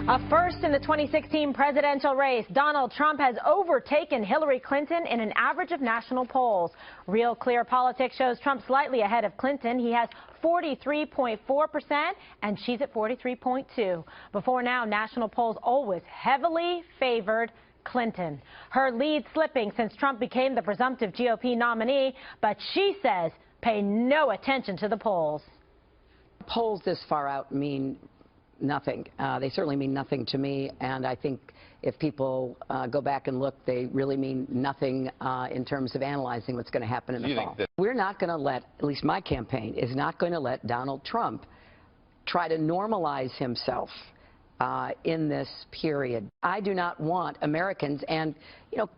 A first in the 2016 presidential race, Donald Trump has overtaken Hillary Clinton in an average of national polls. Real Clear Politics shows Trump slightly ahead of Clinton. He has 43.4% and she's at 43.2%. Before now, national polls always heavily favored Clinton. Her lead slipping since Trump became the presumptive GOP nominee, but she says pay no attention to the polls. Polls this far out mean nothing. They certainly mean nothing to me, and I think if people go back and look, they really mean nothing in terms of analyzing what's going to happen in the fall. We're not going to let, at least my campaign, is not going to let Donald Trump try to normalize himself in this period. I do not want Americans and, you know,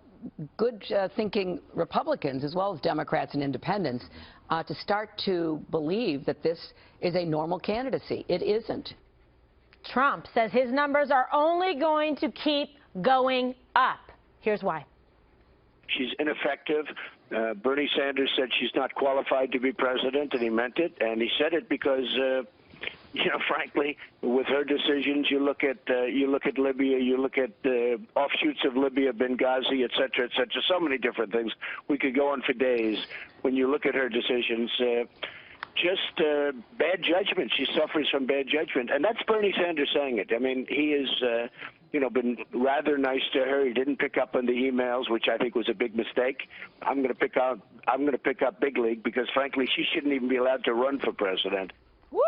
good thinking Republicans as well as Democrats and independents to start to believe that this is a normal candidacy. It isn't. Trump says his numbers are only going to keep going up. Here's why. She's ineffective. Bernie Sanders said she's not qualified to be president, and he meant it. And he said it because, you know, frankly, with her decisions, you look at Libya, you look at offshoots of Libya, Benghazi, et cetera, so many different things. We could go on for days. When you look at her decisions, just bad judgment. She suffers from bad judgment. And that's Bernie Sanders saying it. I mean, he has, you know, been rather nice to her. He didn't pick up on the emails, which I think was a big mistake. I'm going to pick up Big League because, frankly, she shouldn't even be allowed to run for president. Woo!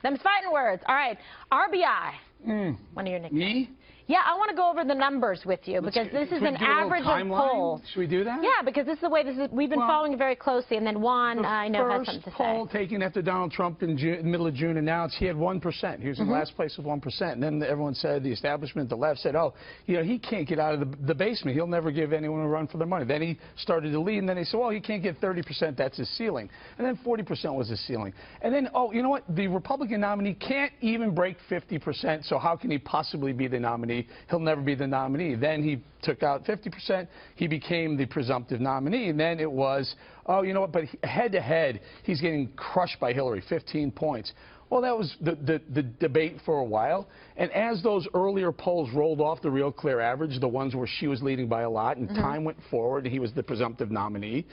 Them's fighting words. All right. RBI. One of your nicknames. Me? Yeah, I want to go over the numbers with you because this is an average of polls. Should we do that? Yeah, because this is the way we've been following it very closely. And then Juan, I know, has something to say. The first poll taken after Donald Trump in middle of June announced he had 1%. He was in last place with 1%. And then everyone said, the establishment, the left said, oh, you know, he can't get out of the basement. He'll never give anyone a run for their money. Then he started to lead, and then they said, well, he can't get 30%. That's his ceiling. And then 40% was his ceiling. And then, oh, you know what? The Republican nominee can't even break 50%, so how can he possibly be the nominee? He'll never be the nominee. Then he took out 50%. He became the presumptive nominee. And then it was, oh, you know what, but head-to-head, he's getting crushed by Hillary, 15 points. Well, that was the debate for a while. And as those earlier polls rolled off the Real Clear average, the ones where she was leading by a lot, and time went forward, and he was the presumptive nominee,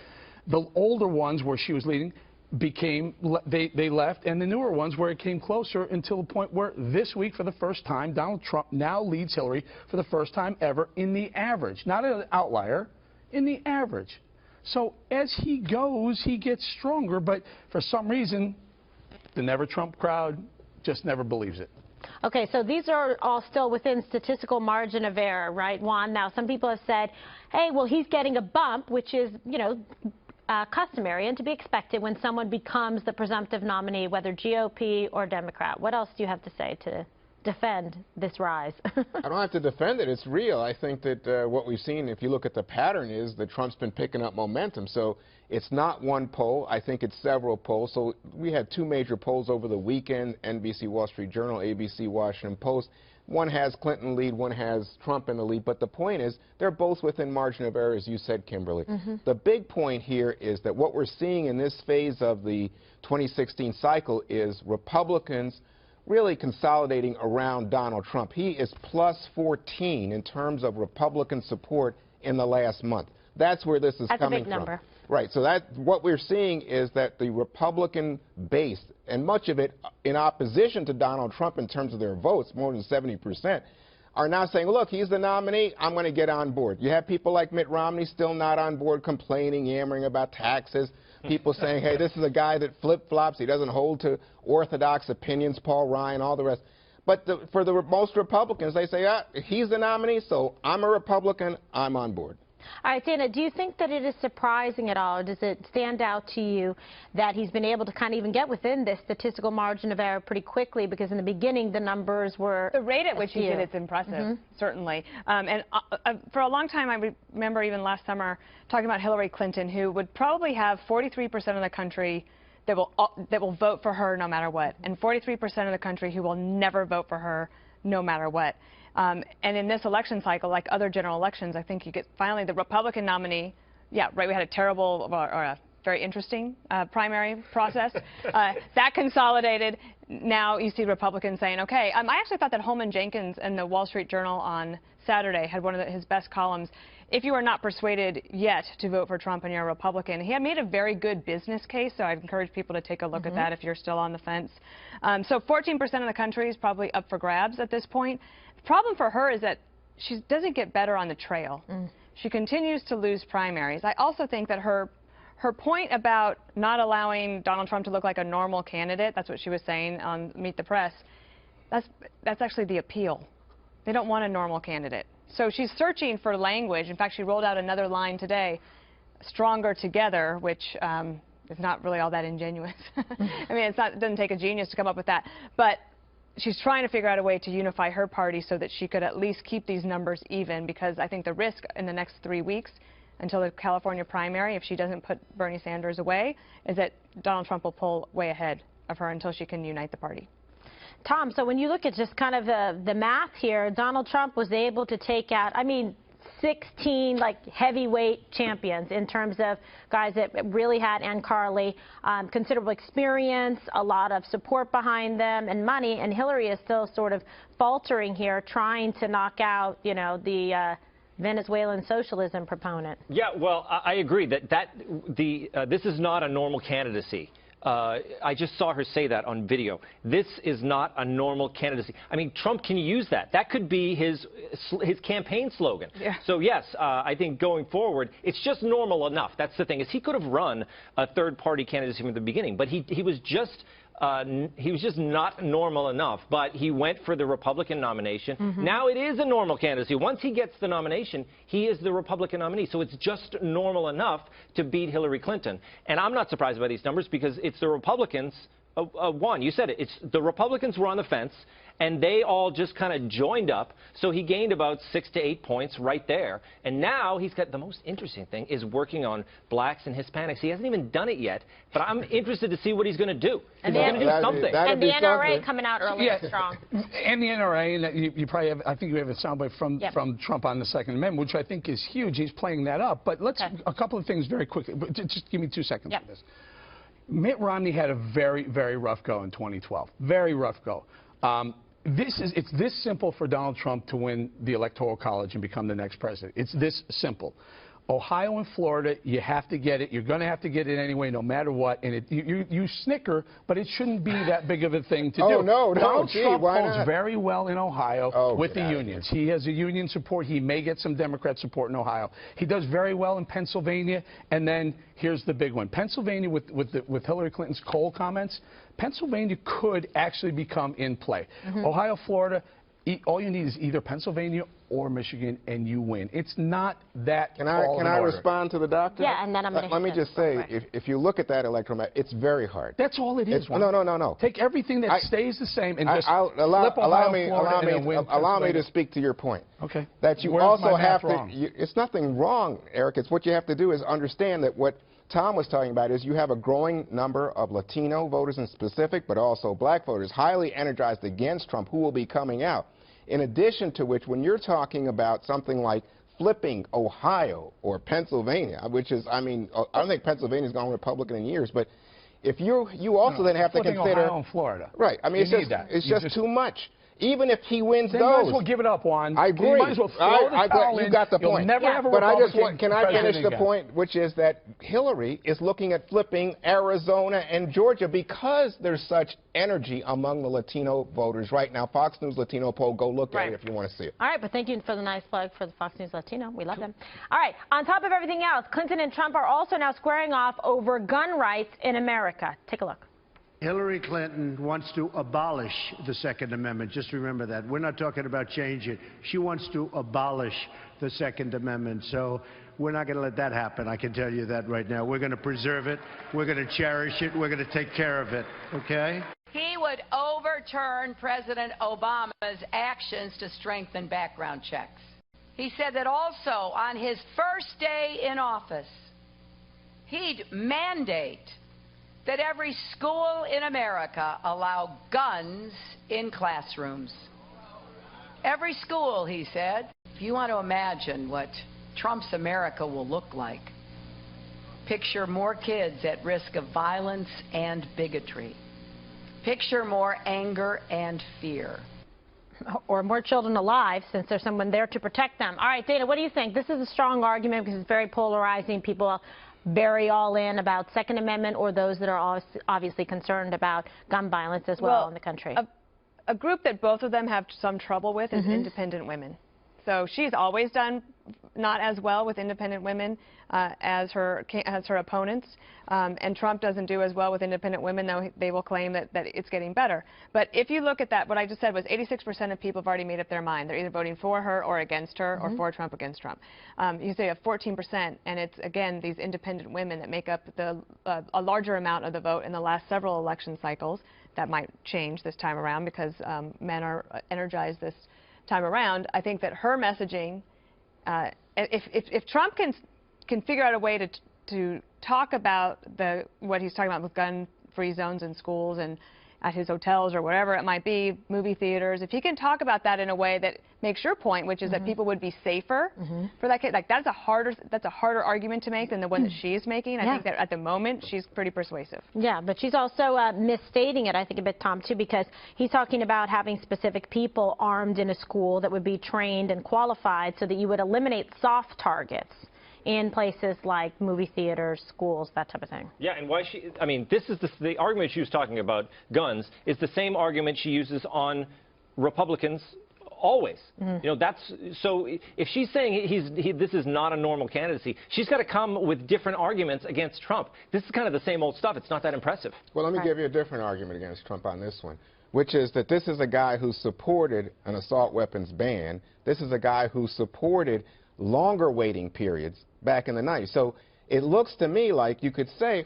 the older ones where she was leading they left, and the newer ones where it came closer until the point where this week, for the first time, Donald Trump now leads Hillary for the first time ever in the average. Not an outlier, in the average. So as he goes, he gets stronger, but for some reason, the Never Trump crowd just never believes it. Okay, so these are all still within statistical margin of error, right, Juan? Now, some people have said, hey, well, he's getting a bump, which is, you know, customary and to be expected when someone becomes the presumptive nominee, whether GOP or Democrat. What else do you have to say to defend this rise? I don't have to defend it. It's real. I think that what we've seen, if you look at the pattern, is that Trump's been picking up momentum. So it's not one poll. I think it's several polls. So we had two major polls over the weekend, NBC Wall Street Journal, ABC Washington Post. One has Clinton lead, one has Trump in the lead. But the point is, they're both within margin of error, as you said, Kimberly. The big point here is that what we're seeing in this phase of the 2016 cycle is Republicans really consolidating around Donald Trump. He is plus 14 in terms of Republican support in the last month. That's where this is coming from. That's a big number. Right. So what we're seeing is that the Republican base, and much of it in opposition to Donald Trump in terms of their votes, more than 70%, are now saying, look, he's the nominee, I'm going to get on board. You have people like Mitt Romney still not on board, complaining, yammering about taxes. People saying, hey, this is a guy that flip-flops. He doesn't hold to orthodox opinions, Paul Ryan, all the rest. But for the most Republicans, they say, he's the nominee, so I'm a Republican, I'm on board. All right, Dana, do you think that it is surprising at all, or does it stand out to you that he's been able to kind of even get within this statistical margin of error pretty quickly? Because in the beginning, the numbers were the rate at which he did it's impressive, certainly. And for a long time, I remember even last summer talking about Hillary Clinton, who would probably have 43% of the country that will vote for her no matter what, and 43% of the country who will never vote for her no matter what. And in this election cycle, like other general elections, I think you get finally the Republican nominee. Yeah, right. We had a terrible or a very interesting primary process. That consolidated. Now you see Republicans saying, okay, I actually thought that Holman Jenkins in the Wall Street Journal on Saturday had one of his best columns. If you are not persuaded yet to vote for Trump and you're a Republican, he had made a very good business case, so I'd encourage people to take a look at that if you're still on the fence. So 14% of the country is probably up for grabs at this point. The problem for her is that she doesn't get better on the trail. She continues to lose primaries. I also think that her point about not allowing Donald Trump to look like a normal candidate, that's what she was saying on Meet the Press, that's actually the appeal. They don't want a normal candidate. So she's searching for language. In fact, she rolled out another line today, stronger together, which is not really all that ingenuous. I mean, it doesn't take a genius to come up with that. But she's trying to figure out a way to unify her party so that she could at least keep these numbers even, because I think the risk in the next 3 weeks until the California primary, if she doesn't put Bernie Sanders away, is that Donald Trump will pull way ahead of her until she can unite the party. Tom, so when you look at just kind of the math here, Donald Trump was able to take out, I mean, 16 like heavyweight champions in terms of guys that really had, and Carly, considerable experience, a lot of support behind them and money, and Hillary is still sort of faltering here, trying to knock out, you know, the Venezuelan socialism proponent. Yeah, well, I agree that this is not a normal candidacy. I just saw her say that on video. This is not a normal candidacy. I mean, Trump can use that. That could be his campaign slogan. Yeah. So, yes, I think going forward, it's just normal enough. That's the thing, is he could have run a third-party candidacy from the beginning, but he was just not normal enough, but he went for the Republican nomination. Now it is a normal candidacy. Once he gets the nomination, he is the Republican nominee. So it's just normal enough to beat Hillary Clinton. And I'm not surprised by these numbers because it's the Republicans won. You said it. It's the Republicans were on the fence, and they all just kind of joined up. So he gained about 6 to 8 points right there. And now he's got the most interesting thing is working on blacks and Hispanics. He hasn't even done it yet, but I'm interested to see what he's going to do. He's going to do something. And the NRA coming out early and strong. And the NRA, and you probably have, I think you have a soundbite from Trump on the Second Amendment, which I think is huge. He's playing that up. But let's, a couple of things very quickly. Just give me 2 seconds for this. Mitt Romney had a very, very rough go in 2012. Very rough go. It's this simple for Donald Trump to win the Electoral College and become the next president. It's this simple. Ohio and Florida, you have to get it. You're going to have to get it anyway, no matter what. And you snicker, but it shouldn't be that big of a thing to do. Oh, no, Donald Trump why holds not? very well in Ohio with the unions. He has a union support. He may get some Democrat support in Ohio. He does very well in Pennsylvania. And then here's the big one. Pennsylvania, with Hillary Clinton's coal comments, Pennsylvania could actually become in play. Ohio, Florida, all you need is either Pennsylvania or Michigan, and you win. It's not that Can I respond to the doctor? Yeah, and then I'm going to let me just say, if you look at that electoral map, it's very hard. That's all it is. No. Take everything that stays the same and just allow me to speak to your point. Okay. That you also have to. It's nothing wrong, Eric. It's what you have to do is understand that what Tom was talking about is you have a growing number of Latino voters in specific, but also black voters, highly energized against Trump, who will be coming out. In addition to which, when you're talking about something like flipping Ohio or Pennsylvania, which is, I mean, I don't think Pennsylvania's gone Republican in years, but if you also then have to consider Ohio and Florida. Right. I mean, it's just too much. Even if he wins those, might as well give it up, Juan. I agree. You might as well throw the towel in. You got the point. You'll never have a but I just Republican can I finish the again. point, which is that Hillary is looking at flipping Arizona and Georgia because there's such energy among the Latino voters right now. Fox News Latino poll, go look at it if you want to see it. All right, but thank you for the nice plug for the Fox News Latino. We love them. All right, on top of everything else, Clinton and Trump are also now squaring off over gun rights in America. Take a look. Hillary Clinton wants to abolish the Second Amendment. Just remember that. We're not talking about change it. She wants to abolish the Second Amendment. So we're not going to let that happen. I can tell you that right now. We're going to preserve it. We're going to cherish it. We're going to take care of it. Okay? He would overturn President Obama's actions to strengthen background checks. He said that also on his first day in office, he'd mandate that every school in America allow guns in classrooms. Every school, he said. If you want to imagine what Trump's America will look like, Picture more kids at risk of violence and bigotry. Picture more anger and fear. Or more children alive, since there's someone there to protect them. All right, Dana, what do you think? This is a strong argument because it's very polarizing. People are very all in about Second Amendment, or those that are obviously concerned about gun violence as well in the country. A group that both of them have some trouble with is independent women. So she's always done not as well with independent women as her opponents. And Trump doesn't do as well with independent women, though they will claim that it's getting better. But if you look at that, what I just said was 86% of people have already made up their mind. They're either voting for her or against her, or for Trump against Trump. You say you have 14%, and it's, again, these independent women that make up a larger amount of the vote in the last several election cycles. That might change this time around because men are energized this time around. I think that her messaging, if Trump can figure out a way to talk about what he's talking about with gun-free zones in schools and at his hotels or whatever it might be, movie theaters, if he can talk about that in a way that makes your point, which is that people would be safer for that kid, like that's a harder argument to make than the one that she's making. I think that at the moment she's pretty persuasive. Yeah, but she's also misstating it, I think, a bit, Tom, too, because he's talking about having specific people armed in a school that would be trained and qualified so that you would eliminate soft targets in places like movie theaters, schools, that type of thing. Yeah, and why I mean, this is the argument she was talking about, guns, is the same argument she uses on Republicans always. You know, so if she's saying this is not a normal candidacy, she's got to come with different arguments against Trump. This is kind of the same old stuff. It's not that impressive. Well, let me give you a different argument against Trump on this one, which is that this is a guy who supported an assault weapons ban. This is a guy who supported longer waiting periods back in the 90s. So it looks to me like you could say,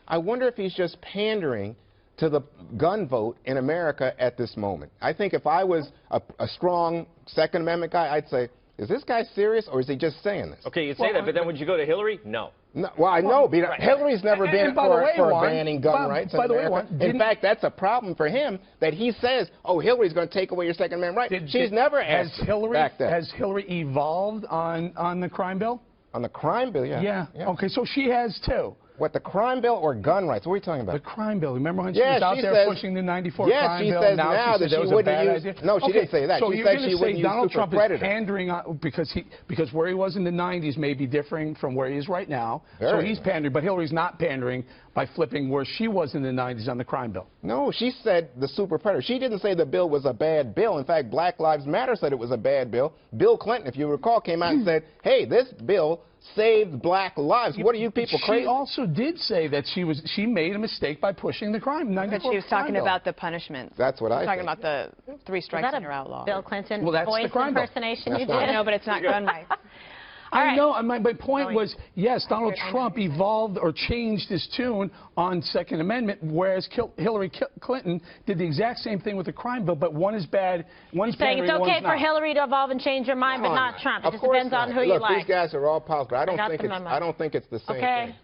I wonder if he's just pandering to the gun vote in America at this moment. I think if I was a strong Second Amendment guy, I'd say, is this guy serious, or is he just saying this? Okay, you'd say that, but then would you go to Hillary? No. No, well, I know, but Hillary's never been for banning gun rights in America. In fact, that's a problem for him, that he says, oh, Hillary's going to take away your Second Amendment right. She's never asked back then. Has Hillary evolved on the crime bill? On the crime bill, yeah. Okay, so she has too. What, the crime bill or gun rights? What are we talking about? The crime bill. Remember when she was out there pushing the 94 crime bill? Yes, she says now that she wouldn't use... No, she didn't say that. So she you're said going she to wouldn't say use Donald Trump is pandering because where he was in the 90s may be differing from where he is right now. So he's pandering, but Hillary's not pandering by flipping where she was in the 90s on the crime bill. No, she said the super predator. She didn't say the bill was a bad bill. In fact, Black Lives Matter said it was a bad bill. Bill Clinton, if you recall, came out and said, hey, this bill saved black lives. What are you people crazy? She also did say that she made a mistake by pushing the crime. But she was talking about the punishment. That's what I think. Talking about the 3 strikes and you're outlawed. Bill Clinton that's voice the crime impersonation bill. you did? I know, but it's not gun rights. I know. My point was, yes, Donald Trump evolved or changed his tune on Second Amendment, whereas Hillary Clinton did the exact same thing with the crime bill, but one is bad, one's saying pandering, it's okay for Hillary to evolve and change her mind, but not Trump. It just depends on who you like. Look, these guys are all political. I don't think it's the same thing.